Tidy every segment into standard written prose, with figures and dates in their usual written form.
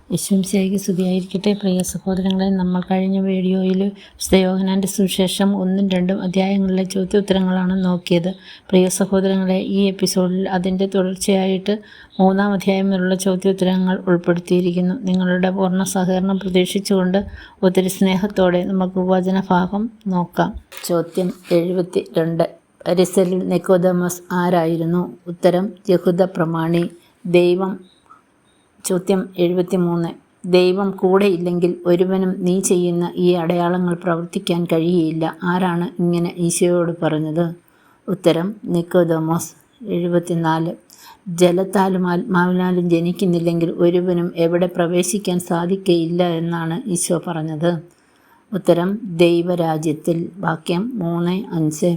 യേശുമിശിഹായ്ക്ക് സ്തുതിയായിരിക്കട്ടെ. പ്രിയ സഹോദരങ്ങളെ, നമ്മൾ കഴിഞ്ഞ വീഡിയോയിൽ വിശുദ്ധ യോഹന്നാൻ്റെ സുവിശേഷം 1-2 അധ്യായങ്ങളിലെ ചോദ്യോത്തരങ്ങളാണ് നോക്കിയത്. പ്രിയ സഹോദരങ്ങളെ, ഈ എപ്പിസോഡിൽ അതിൻ്റെ തുടർച്ചയായിട്ട് 3-ാം അധ്യായം വരെയുള്ള ചോദ്യോത്തരങ്ങൾ ഉൾപ്പെടുത്തിയിരിക്കുന്നു. നിങ്ങളുടെ പൂർണ്ണ സഹകരണം പ്രതീക്ഷിച്ചുകൊണ്ട് ഒത്തിരി സ്നേഹത്തോടെ നമുക്ക് വചനഭാഗം നോക്കാം. ചോദ്യം 72. പരിസരിൽ നിക്കോദെമോസ് ആരായിരുന്നു? ഉത്തരം യഹൂദ പ്രമാണി. ദൈവം. ചോദ്യം 73. ദൈവം കൂടെയില്ലെങ്കിൽ ഒരുവനും നീ ചെയ്യുന്ന ഈ അടയാളങ്ങൾ പ്രവർത്തിക്കാൻ കഴിയുകയില്ല. ആരാണ് ഇങ്ങനെ ഈശോയോട് പറഞ്ഞത്? ഉത്തരം നിക്കോദെമോസ്. 74. ജലത്താലും ആത്മാവിനാലും ജനിക്കുന്നില്ലെങ്കിൽ ഒരുവനും എവിടെ പ്രവേശിക്കാൻ സാധിക്കയില്ല എന്നാണ് ഈശോ പറഞ്ഞത്? ഉത്തരം ദൈവരാജ്യത്തിൽ. വാക്യം 3-5.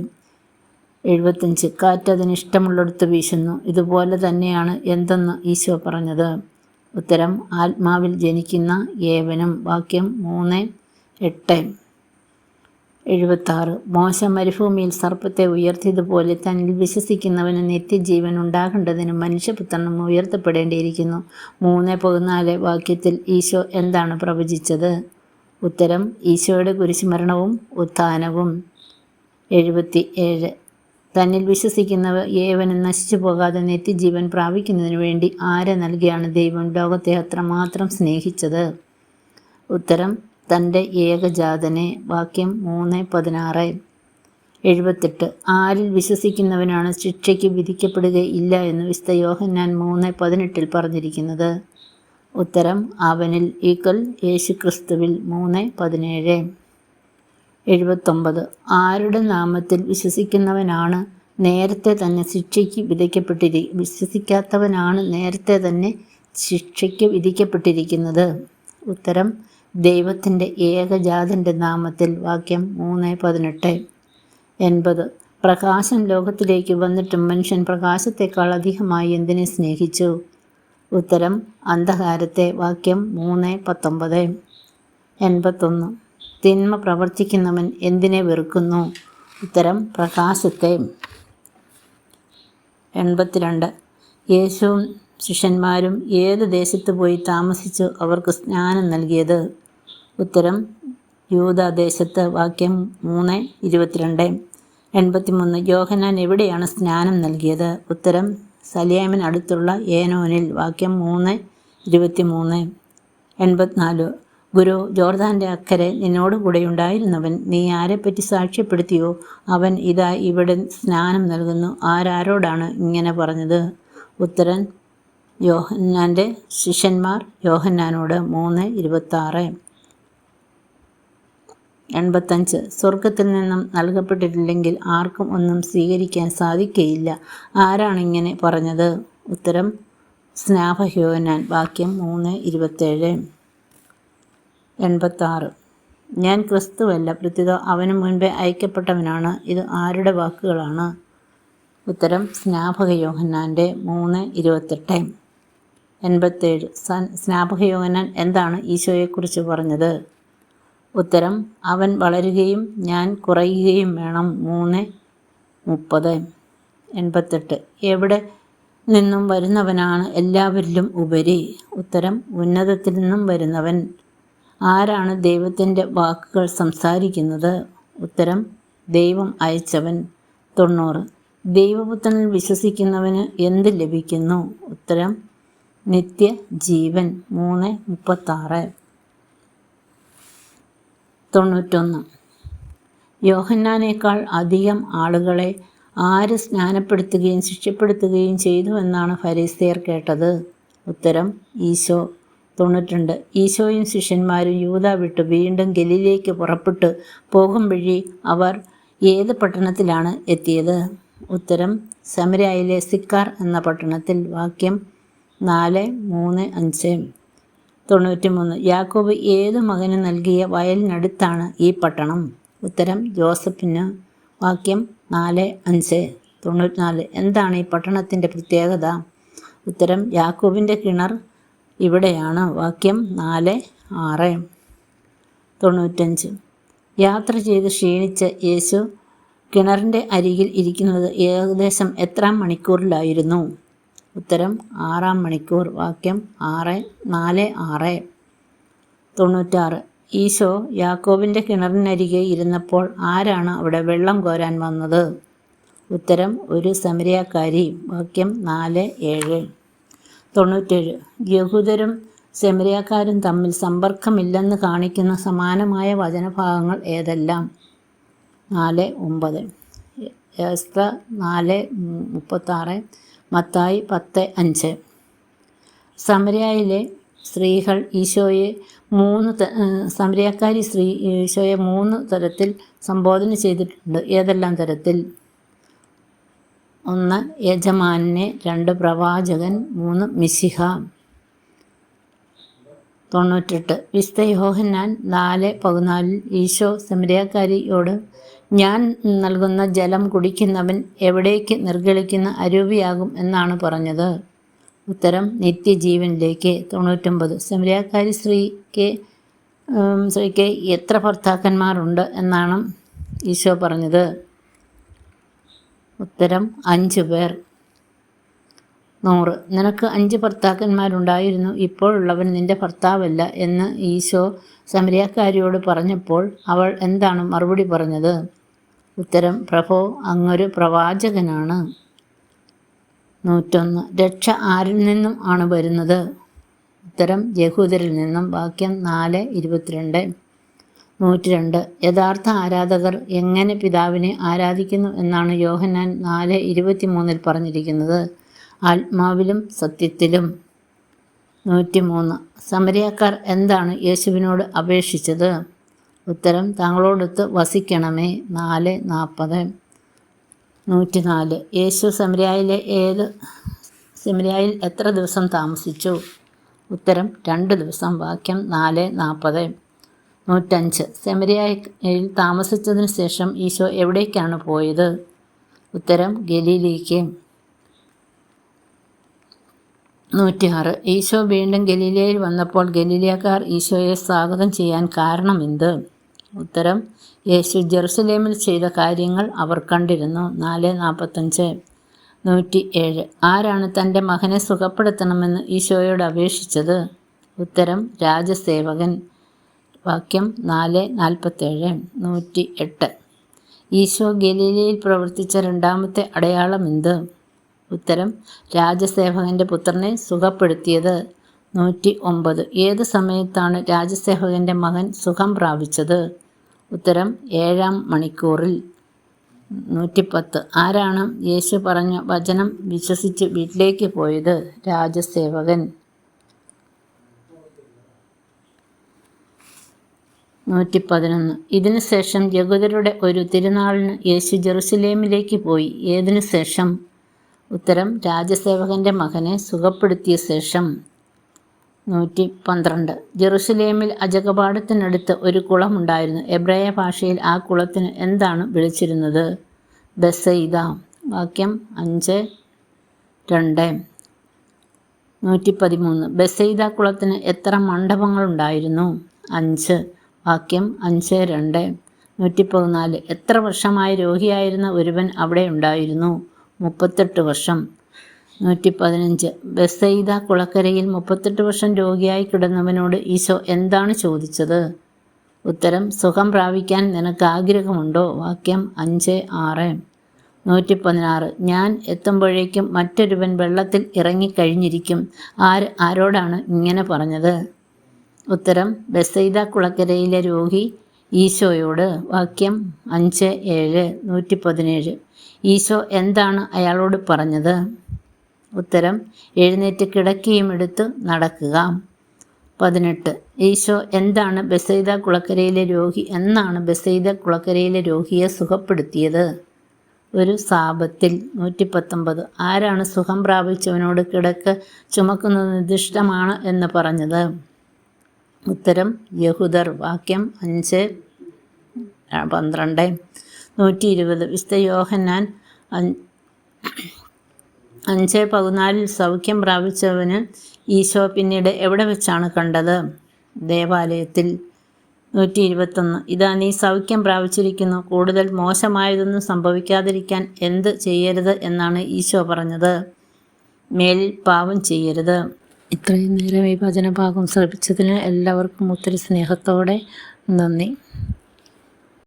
75. കാറ്റതിനിഷ്ടമുള്ളിടത്ത് വീശുന്നു. ഇതുപോലെ തന്നെയാണ് എന്തെന്ന് ഈശോ പറഞ്ഞത്? ഉത്തരം ആത്മാവിൽ ജനിക്കുന്ന ഏവനും. വാക്യം 3-8. 76. മോശ മരുഭൂമിയിൽ സർപ്പത്തെ ഉയർത്തിയതുപോലെ തന്നിൽ വിശ്വസിക്കുന്നവന് നിത്യജീവൻ ഉണ്ടാകേണ്ടതിന് മനുഷ്യപുത്രനും ഉയർത്തപ്പെടേണ്ടിയിരിക്കുന്നു. 3-14 വാക്യത്തിൽ ഈശോ എന്താണ് പ്രവചിച്ചത്? ഉത്തരം ഈശോയുടെ കുരിശുമരണവും ഉത്ഥാനവും. 77. തന്നിൽ വിശ്വസിക്കുന്നവ ഏവനും നശിച്ചു പോകാതെ നിത്യജീവൻ പ്രാപിക്കുന്നതിനു വേണ്ടി ആരെ നൽകിയാണ് ദൈവം ലോകത്തെ അത്രമാത്രം സ്നേഹിച്ചത്? ഉത്തരം തൻ്റെ ഏകജാതനെ. വാക്യം 3-16. 78. ആരിൽ വിശ്വസിക്കുന്നവനാണ് ശിക്ഷയ്ക്ക് വിധിക്കപ്പെടുകയില്ല എന്ന് വിശുദ്ധ യോഹന്നാൻ 3:18 പറഞ്ഞിരിക്കുന്നത്? ഉത്തരം അവനിൽ യേശുക്രിസ്തുവിൽ. 3:17. 79. ആരുടെ നാമത്തിൽ വിശ്വസിക്കുന്നവനാണ് നേരത്തെ തന്നെ ശിക്ഷയ്ക്ക് വിശ്വസിക്കാത്തവനാണ് നേരത്തെ തന്നെ ശിക്ഷയ്ക്ക് വിധിക്കപ്പെട്ടിരിക്കുന്നത്? ഉത്തരം ദൈവത്തിൻ്റെ ഏകജാതൻ്റെ നാമത്തിൽ. വാക്യം 3:18. 80. പ്രകാശം ലോകത്തിലേക്ക് വന്നിട്ടും മനുഷ്യൻ പ്രകാശത്തെക്കാൾ അധികമായി എന്തിനെ സ്നേഹിച്ചു? ഉത്തരം അന്ധകാരത്തെ. വാക്യം 3:19. 81. തിന്മ പ്രവർത്തിക്കുന്നവൻ എന്തിനെ വെറുക്കുന്നു? ഉത്തരം പ്രകാശത്തെ. 82. യേശുവും ശിഷ്യന്മാരും ഏത് ദേശത്ത് പോയി താമസിച്ചു അവർക്ക് സ്നാനം നൽകിയത്? ഉത്തരം യൂദാദേശത്ത്. വാക്യം 3:22. 83. യോഹന്നാൻ എവിടെയാണ് സ്നാനം നൽകിയത്? ഉത്തരം സലേമിന് അടുത്തുള്ള ഏനോനിൽ. വാക്യം 3:23. 84. ഗുരു, ജോർദാൻ്റെ അക്കരെ നിന്നോടുകൂടെ ഉണ്ടായിരുന്നവൻ നീ ആരെപ്പറ്റി സാക്ഷ്യപ്പെടുത്തിയോ അവൻ ഇതാ ഇവിടെ സ്നാനം നൽകുന്നു. ആരാരോടാണ് ഇങ്ങനെ പറഞ്ഞത്? ഉത്തരം യോഹന്നാൻ്റെ ശിഷ്യന്മാർ യോഹന്നാനോട്. 3:26. 85. സ്വർഗത്തിൽ നിന്നും നൽകപ്പെട്ടിട്ടില്ലെങ്കിൽ ആർക്കും ഒന്നും സ്വീകരിക്കാൻ സാധിക്കയില്ല. ആരാണിങ്ങനെ പറഞ്ഞത്? ഉത്തരം സ്നാപകയോഹന്നാൻ. വാക്യം 3:27. 86. ഞാൻ ക്രിസ്തുവല്ല, പ്രത്യുത അവന് മുൻപേ അയക്കപ്പെട്ടവനാണ്. ഇത് ആരുടെ വാക്കുകളാണ്? ഉത്തരം സ്നാപകയോഹന്നാൻ്റെ. 3:28. 87. സ്നാപകയോഹന്നാൻ എന്താണ് ഈശോയെക്കുറിച്ച് പറഞ്ഞത്? ഉത്തരം അവൻ വളരുകയും ഞാൻ കുറയുകയും വേണം. 3:30. 88. എവിടെ നിന്നും വരുന്നവനാണ് എല്ലാവരിലും ഉപരി? ഉത്തരം ഉന്നതത്തിൽ നിന്നും വരുന്നവൻ. ആരാണ് ദൈവത്തിൻ്റെ വാക്കുകൾ സംസാരിക്കുന്നത്? ഉത്തരം ദൈവം അയച്ചവൻ. 90. ദൈവപുത്രനിൽ വിശ്വസിക്കുന്നവന് എന്ത് ലഭിക്കുന്നു? ഉത്തരം നിത്യജീവൻ. 3:36. 91. യോഹന്നാനേക്കാൾ അധികം ആളുകളെ ആര് സ്നാനപ്പെടുത്തുകയും ശിക്ഷപ്പെടുത്തുകയും ചെയ്തുവെന്നാണ് ഫരിസേയർ കേട്ടത്? ഉത്തരം ഈശോ. 92. ഈശോയും ശിഷ്യന്മാരും യൂദ വിട്ട് വീണ്ടും ഗലീലയ്ക്ക് പുറപ്പെട്ടു പോകും വഴി അവർ ഏത് പട്ടണത്തിലാണ് എത്തിയത്? ഉത്തരം സമരയിലെ സിക്കാർ എന്ന പട്ടണത്തിൽ. വാക്യം 4-3-5. 93. യാക്കോബ് ഏതു മകന് നൽകിയ വയലിനടുത്താണ് ഈ പട്ടണം? ഉത്തരം ജോസഫിന്. വാക്യം 4-5. 94. എന്താണ് ഈ പട്ടണത്തിൻ്റെ പ്രത്യേകത? ഉത്തരം യാക്കോബിൻ്റെ കിണർ ഇവിടെയാണ്. വാക്യം 4-6. 95. യാത്ര ചെയ്ത് ക്ഷീണിച്ച് യേശു കിണറിൻ്റെ അരികിൽ ഇരിക്കുന്നത് ഏകദേശം എത്രാം മണിക്കൂറിലായിരുന്നു? ഉത്തരം 6-ാം മണിക്കൂർ. വാക്യം 4:6. 96. ഈശോ യാക്കോബിൻ്റെ കിണറിനരികെ ഇരുന്നപ്പോൾ ആരാണ് അവിടെ വെള്ളം കോരാൻ വന്നത്? ഉത്തരം ഒരു സമരിയാക്കാരി. വാക്യം 4:7. 97. യഹൂദരും സെമരിയാക്കാരും തമ്മിൽ സമ്പർക്കമില്ലെന്ന് കാണിക്കുന്ന സമാനമായ വചനഭാഗങ്ങൾ ഏതെല്ലാം? 4:9. എസ്ര 4:36. മത്തായി 10:5. സമരിയായിലെ സ്ത്രീകൾ സമരിയാക്കാരി ഈശോയെ 3 തരത്തിൽ സംബോധന ചെയ്തിട്ടുണ്ട്. ഏതെല്ലാം തരത്തിൽ? 1 യജമാനനെ, 2 പ്രവാചകൻ, 3 മിശിഹ. 98. വിശുദ്ധ യോഹന്നാൻ 4:14 ഈശോ സമരിയാക്കാരിയോട് ഞാൻ നൽകുന്ന ജലം കുടിക്കുന്നവൻ എവിടേക്ക് നിർഗളിക്കുന്ന അരൂപിയാകും എന്നാണ് പറഞ്ഞത്? ഉത്തരം നിത്യജീവനിലേക്ക്. 99. സമരിയാക്കാരി സ്ത്രീക്ക് എത്ര ഭർത്താക്കന്മാരുണ്ട് എന്നാണ് ഈശോ പറഞ്ഞത്? ഉത്തരം 5 പേർ. 100. നിനക്ക് 5 ഭർത്താക്കന്മാരുണ്ടായിരുന്നു, ഇപ്പോഴുള്ളവൻ നിന്റെ ഭർത്താവല്ല എന്ന് ഈശോ സമരിയാക്കാരിയോട് പറഞ്ഞപ്പോൾ അവൾ എന്താണ് മറുപടി പറഞ്ഞത്? ഉത്തരം പ്രഭോ, അങ്ങൊരു പ്രവാചകനാണ്. 101. രക്ഷ ആരിൽ നിന്നും ആണ് വരുന്നത്? ഉത്തരം യഹൂദരിൽ നിന്നും. വാക്യം 4:22. 102. യഥാർത്ഥ ആരാധകർ എങ്ങനെ പിതാവിനെ ആരാധിക്കുന്നു എന്നാണ് യോഹന്നാൻ 4:23 പറഞ്ഞിരിക്കുന്നത്? ആത്മാവിലും സത്യത്തിലും. 103. സമരിയാക്കാർ എന്താണ് യേശുവിനോട് അപേക്ഷിച്ചത്? ഉത്തരം തങ്ങളോടൊത്ത് വസിക്കണമേ. 4:40. 104. യേശു സമരിയായിൽ എത്ര ദിവസം താമസിച്ചു? ഉത്തരം 2 ദിവസം. വാക്യം 4:40. 105. സമരിയായിൽ താമസിച്ചതിന് ശേഷം ഈശോ എവിടേക്കാണ് പോയത്? ഉത്തരം ഗലീലയ്ക്ക്. 106. ഈശോ വീണ്ടും ഗലീലയിൽ വന്നപ്പോൾ ഗലീലക്കാർ ഈശോയെ സ്വാഗതം ചെയ്യാൻ കാരണമെന്ത്? ഉത്തരം യേശു ജെറുസലേമിൽ ചെയ്ത കാര്യങ്ങൾ അവർ കണ്ടിരുന്നു. 4:45. 107. ആരാണ് തൻ്റെ മകനെ സുഖപ്പെടുത്തണമെന്ന് ഈശോയോട് അപേക്ഷിച്ചത്? ഉത്തരം രാജസേവകൻ. വാക്യം 4:47. 108. ഈശോ ഗലീലയിൽ പ്രവർത്തിച്ച രണ്ടാമത്തെ അടയാളം എന്ത്? ഉത്തരം രാജസേവകൻ്റെ പുത്രനെ സുഖപ്പെടുത്തിയത്. 109. ഏത് സമയത്താണ് രാജസേവകൻ്റെ മകൻ സുഖം പ്രാപിച്ചത്? ഉത്തരം 7-ാം മണിക്കൂറിൽ. 110. ആരാണ് യേശു പറഞ്ഞ വചനം വിശ്വസിച്ച് വീട്ടിലേക്ക് പോയത്? രാജസേവകൻ. 111. ഇതിനു ശേഷം യഹൂദരുടെ ഒരു തിരുനാളിന് യേശു ജെറുസലേമിലേക്ക് പോയി. ഏതിനു ശേഷം? ഉത്തരം രാജസേവകൻ്റെ മകനെ സുഖപ്പെടുത്തിയ ശേഷം. 112. ജെറുസലേമിൽ അജകപാടത്തിനടുത്ത് ഒരു കുളമുണ്ടായിരുന്നു. എബ്രായ ഭാഷയിൽ ആ കുളത്തിന് എന്താണ് വിളിച്ചിരുന്നത്? ബെസൈദ. വാക്യം 5:2. 113. ബെസൈദ കുളത്തിന് എത്ര മണ്ഡപങ്ങളുണ്ടായിരുന്നു? 5. വാക്യം 5:2. 114. എത്ര വർഷമായി രോഗിയായിരുന്ന ഒരുവൻ അവിടെ ഉണ്ടായിരുന്നു? 38 വർഷം. 115. ബെസൈദ കുളക്കരയിൽ 38 വർഷം രോഗിയായി കിടന്നവനോട് ഈശോ എന്താണ് ചോദിച്ചത്? ഉത്തരം സുഖം പ്രാപിക്കാൻ നിനക്ക് ആഗ്രഹമുണ്ടോ? വാക്യം 5:6. 116. ഞാൻ എത്തുമ്പോഴേക്കും മറ്റൊരുവൻ വെള്ളത്തിൽ ഇറങ്ങിക്കഴിഞ്ഞിരിക്കും. ആരോടാണ് ഇങ്ങനെ പറഞ്ഞത്? ഉത്തരം ബെസൈദ കുളക്കരയിലെ രോഗി ഈശോയോട്. വാക്യം 5:7. 117. ഈശോ എന്താണ് അയാളോട് പറഞ്ഞത്? ഉത്തരം എഴുന്നേറ്റ് കിടക്കയും എടുത്ത് നടക്കുക. 18. ഈശോ എന്നാണ് ബെസൈദ കുളക്കരയിലെ രോഗിയെ സുഖപ്പെടുത്തിയത്? ഒരു സാപത്തിൽ. 119. ആരാണ് സുഖം പ്രാപിച്ചവനോട് കിടക്ക ചുമക്കുന്നത് നിർദ്ദിഷ്ടമാണ് എന്ന് പറഞ്ഞത്? ഉത്തരം യഹൂദർ. വാക്യം 5:12. 120. വിശുദ്ധ യോഹന്നാൻ 5:14 സൗഖ്യം പ്രാപിച്ചവന് ഈശോ പിന്നീട് എവിടെ വെച്ചാണ് കണ്ടത്? ദേവാലയത്തിൽ. 121. ഇതാ നീ സൗഖ്യം പ്രാപിച്ചിരിക്കുന്നു, കൂടുതൽ മോശമായതൊന്നും സംഭവിക്കാതിരിക്കാൻ എന്ത് ചെയ്യരുത് എന്നാണ് ഈശോ പറഞ്ഞത്? മേലിൽ പാപം ചെയ്യരുത്. ഇത്രയും നേരം ഈ വചനഭാഗം ശ്രമിച്ചതിന് എല്ലാവർക്കും ഒത്തിരി സ്നേഹത്തോടെ നന്ദി.